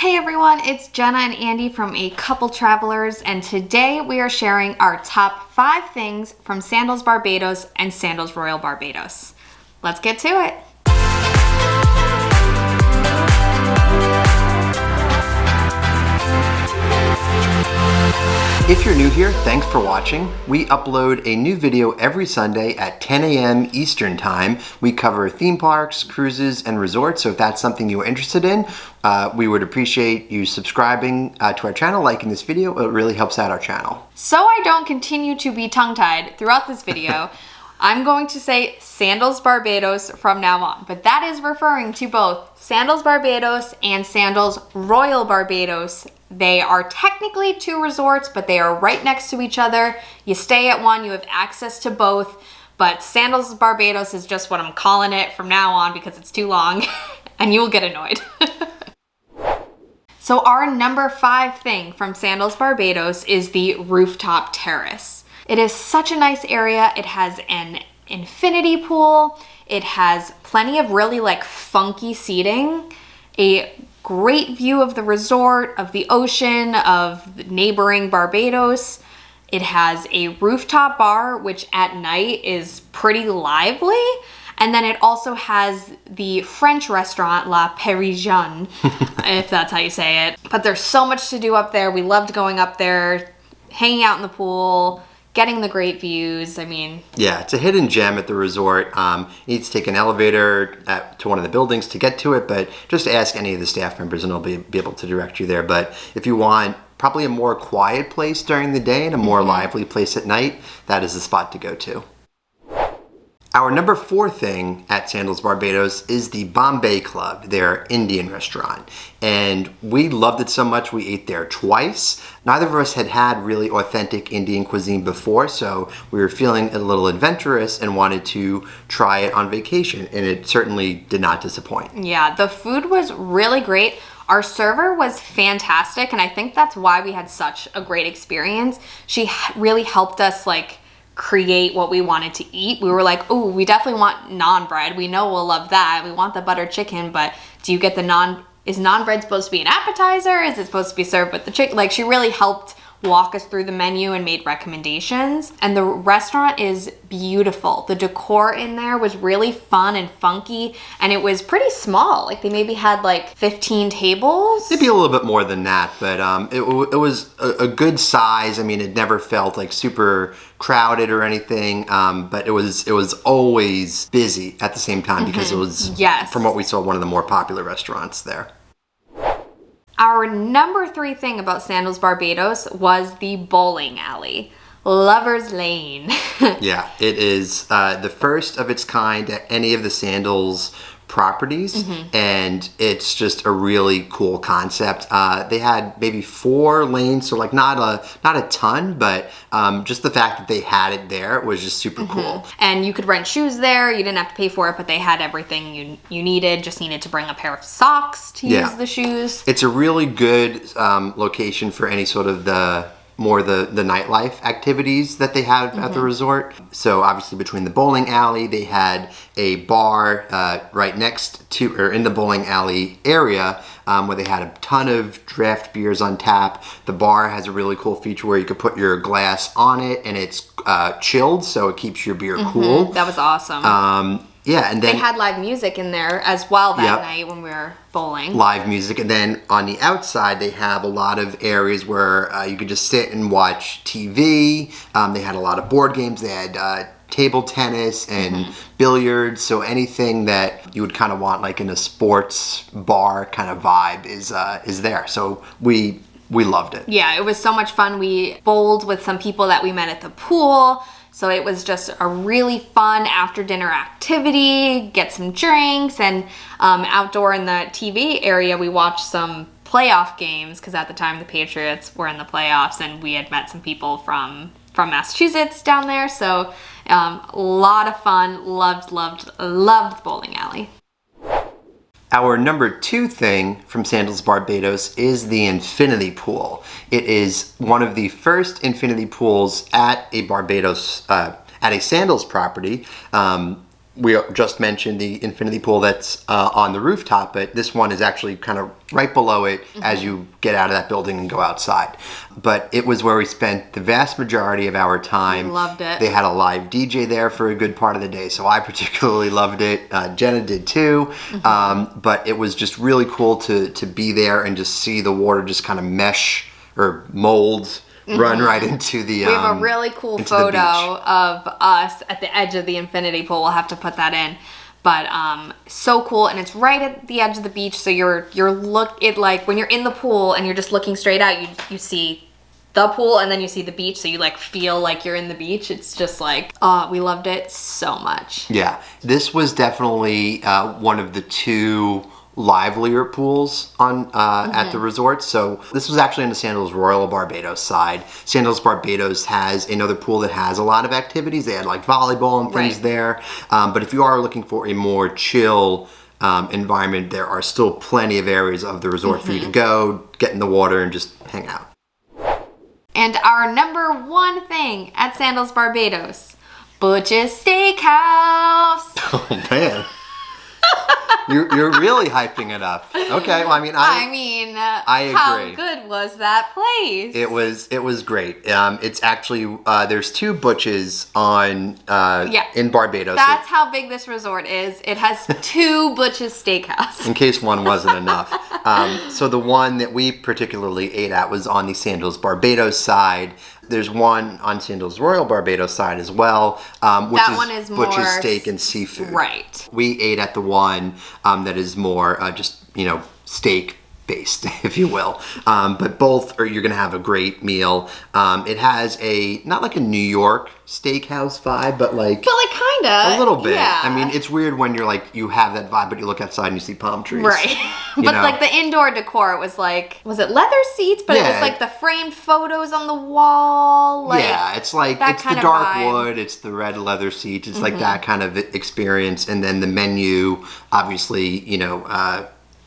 Hey everyone, it's Jenna and Andy from A Couple Travelers, and today we are sharing our top 5 things from Sandals Barbados and Sandals Royal Barbados. Let's get to it. If you're new here, thanks for watching. We upload a new video every Sunday at 10 a.m. Eastern Time. We cover theme parks, cruises, and resorts, so if that's something you're interested in, we would appreciate you subscribing to our channel, liking this video. It really helps out our channel. So I don't continue to be tongue-tied throughout this video, I'm going to say Sandals Barbados from now on, but that is referring to both Sandals Barbados and Sandals Royal Barbados. They are technically 2 resorts, but they are right next to each other. You stay at one, you have access to both, but Sandals Barbados is just what I'm calling it from now on because it's too long and you will get annoyed. So our number 5 thing from Sandals Barbados is the Rooftop Terrace. It is such a nice area. It has an infinity pool. It has plenty of really funky seating, a great view of the resort, of the ocean, of neighboring Barbados. It has a rooftop bar, which at night is pretty lively. And then it also has the French restaurant, La Parisienne, if that's how you say it. But there's so much to do up there. We loved going up there, hanging out in the pool, getting the great views. I mean, yeah, it's a hidden gem at the resort. You need to take an elevator to one of the buildings to get to it, but just ask any of the staff members and they'll be able to direct you there. But if you want probably a more quiet place during the day and a more lively place at night, that is the spot to go to. Our number 4 thing at Sandals Barbados is the Bombay Club, their Indian restaurant. And we loved it so much we ate there twice. Neither of us had had really authentic Indian cuisine before, so we were feeling a little adventurous and wanted to try it on vacation, and it certainly did not disappoint. Yeah, the food was really great. Our server was fantastic, and I think that's why we had such a great experience. She really helped us create what we wanted to eat. We were like, oh, we definitely want naan bread. We know we'll love that. We want the butter chicken, but do you get the naan? Is naan bread supposed to be an appetizer? Is it supposed to be served with the chicken? She really helped walk us through the menu and made recommendations. And the restaurant is beautiful. The decor in there was really fun and funky, and it was pretty small. They maybe had 15 tables. Maybe a little bit more than that, but it was a good size. I mean, it never felt super crowded or anything, but it was always busy at the same time because it was, yes, from what we saw, one of the more popular restaurants there. Our number 3 thing about Sandals Barbados was the bowling alley, Lover's Lane. Yeah, it is the first of its kind at any of the Sandals properties, and it's just a really cool concept. They had maybe 4 lanes, so not a ton, but just the fact that they had it there was just super cool. And you could rent shoes there. You didn't have to pay for it, but they had everything you needed. Just needed to bring a pair of socks to use the shoes. It's a really good location for any sort of the nightlife activities that they have at the resort. So obviously between the bowling alley, they had a bar right next to, or in the bowling alley area, where they had a ton of draft beers on tap. The bar has a really cool feature where you could put your glass on it and it's chilled, so it keeps your beer cool. That was awesome. Yeah, and then they had live music in there as well that night when we were bowling. Live music, and then on the outside they have a lot of areas where you could just sit and watch TV. They had a lot of board games. They had table tennis and billiards. So anything that you would kind of want in a sports bar kind of vibe is there. So we loved it. Yeah, it was so much fun. We bowled with some people that we met at the pool. So it was just a really fun after dinner activity, get some drinks, and outdoor in the TV area, we watched some playoff games because at the time the Patriots were in the playoffs and we had met some people from Massachusetts down there. So a lot of fun, loved the bowling alley. Our number 2 thing from Sandals Barbados is the infinity pool. It is one of the first infinity pools at a Barbados, at a Sandals property. we just mentioned the infinity pool that's on the rooftop, but this one is actually kind of right below it as you get out of that building and go outside. But it was where we spent the vast majority of our time. Loved it. They had a live DJ there for a good part of the day, so I particularly loved it. Jenna did too. But it was just really cool to be there and just see the water just kind of mesh or mold run right into the We have a really cool photo of us at the edge of the infinity pool. We'll have to put that in. But so cool, and it's right at the edge of the beach, so when you're in the pool and you're just looking straight out, you see the pool and then you see the beach, so you like feel like you're in the beach. It's just like, we loved it so much. Yeah, this was definitely one of the two livelier pools on at the resort. So this was actually on the Sandals Royal Barbados side. Sandals Barbados has another pool that has a lot of activities. They had like volleyball and things there. But if you are looking for a more chill environment, there are still plenty of areas of the resort for you to go, get in the water, and just hang out. And our number one thing at Sandals Barbados, Butch's Steakhouse. Oh man. You're really hyping it up. Okay, well, I agree. How good was that place? It was great. It's actually there's two Butches in Barbados. That's how big this resort is. It has two Butch's Steakhouse. In case one wasn't enough. So the one that we particularly ate at was on the Sandals Barbados side. There's one on Sandals Royal Barbados side as well, which one is Butch's more Steak and Seafood. Right. We ate at the one that is more just, steak based, if you will. But both you're going to have a great meal. It has not like a New York steakhouse vibe, but like kind of. a little bit. Yeah. I mean, it's weird when you have that vibe, but you look outside and you see palm trees. Right. But like the indoor decor, it was like, was it leather seats? But it was like the framed photos on the wall. It's like, it's the dark wood, it's the red leather seats, it's like that kind of experience. And then the menu, obviously,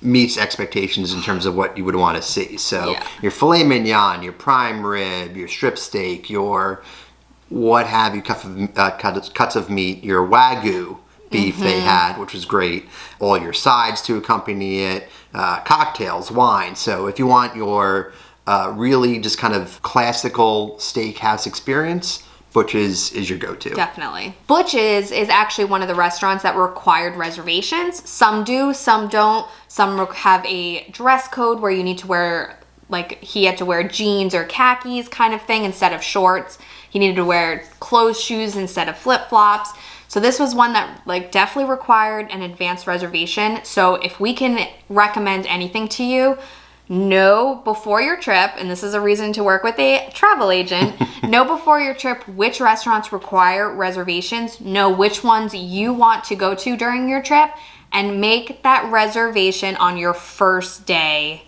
meets expectations in terms of what you would want to see. So your filet mignon, your prime rib, your strip steak, your what have you, cuts of meat, your Wagyu beef they had, which was great, all your sides to accompany it, cocktails, wine. So if you want your really just kind of classical steakhouse experience, Butch's is your go-to. Definitely. Butch's is actually one of the restaurants that required reservations. Some do, some don't. Some have a dress code where you need to wear, he had to wear jeans or khakis kind of thing instead of shorts. He needed to wear closed shoes instead of flip-flops. So this was one that definitely required an advanced reservation. So if we can recommend anything to you, know before your trip, and this is a reason to work with a travel agent, know before your trip which restaurants require reservations, know which ones you want to go to during your trip, and make that reservation on your first day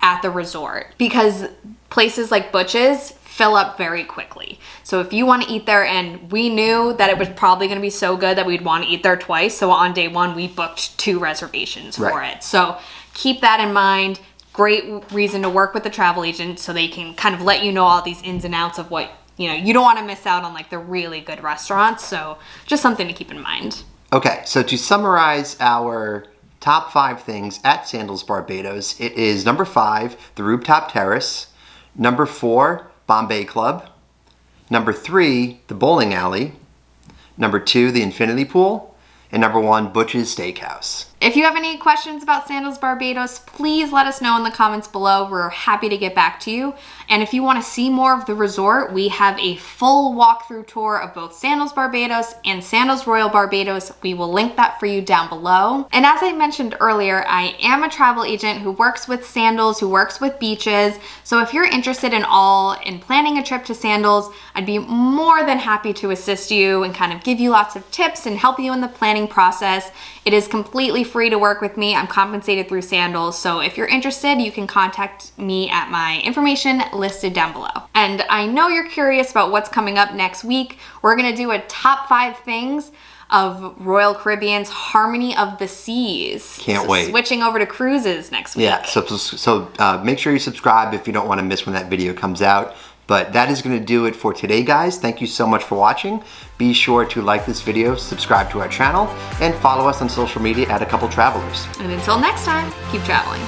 at the resort. Because places like Butch's fill up very quickly. So if you want to eat there, and we knew that it was probably going to be so good that we'd want to eat there twice, so on day one we booked 2 reservations for it. So keep that in mind. Great reason to work with the travel agent so they can kind of let you know all these ins and outs of what, you don't want to miss out on the really good restaurants. So just something to keep in mind. Okay, so to summarize our top 5 things at Sandals Barbados, it is number 5, the Rooftop Terrace, number 4, Bombay Club, number 3, the bowling alley, number 2, the infinity pool, and number 1, Butch's Steakhouse. If you have any questions about Sandals Barbados, please let us know in the comments below. We're happy to get back to you. And if you want to see more of the resort, we have a full walkthrough tour of both Sandals Barbados and Sandals Royal Barbados. We will link that for you down below. And as I mentioned earlier, I am a travel agent who works with Sandals, who works with beaches. So if you're interested in planning a trip to Sandals, I'd be more than happy to assist you and kind of give you lots of tips and help you in the planning process. It is completely free to work with me. I'm compensated through Sandals. So if you're interested, you can contact me at my information listed down below. And I know you're curious about what's coming up next week. We're gonna do a top 5 things of Royal Caribbean's Harmony of the Seas. Can't wait. Switching over to cruises next week. Yeah, so make sure you subscribe if you don't want to miss when that video comes out. But that is going to do it for today, guys. Thank you so much for watching. Be sure to like this video, subscribe to our channel, and follow us on social media at A Couple Travelers. And until next time, keep traveling.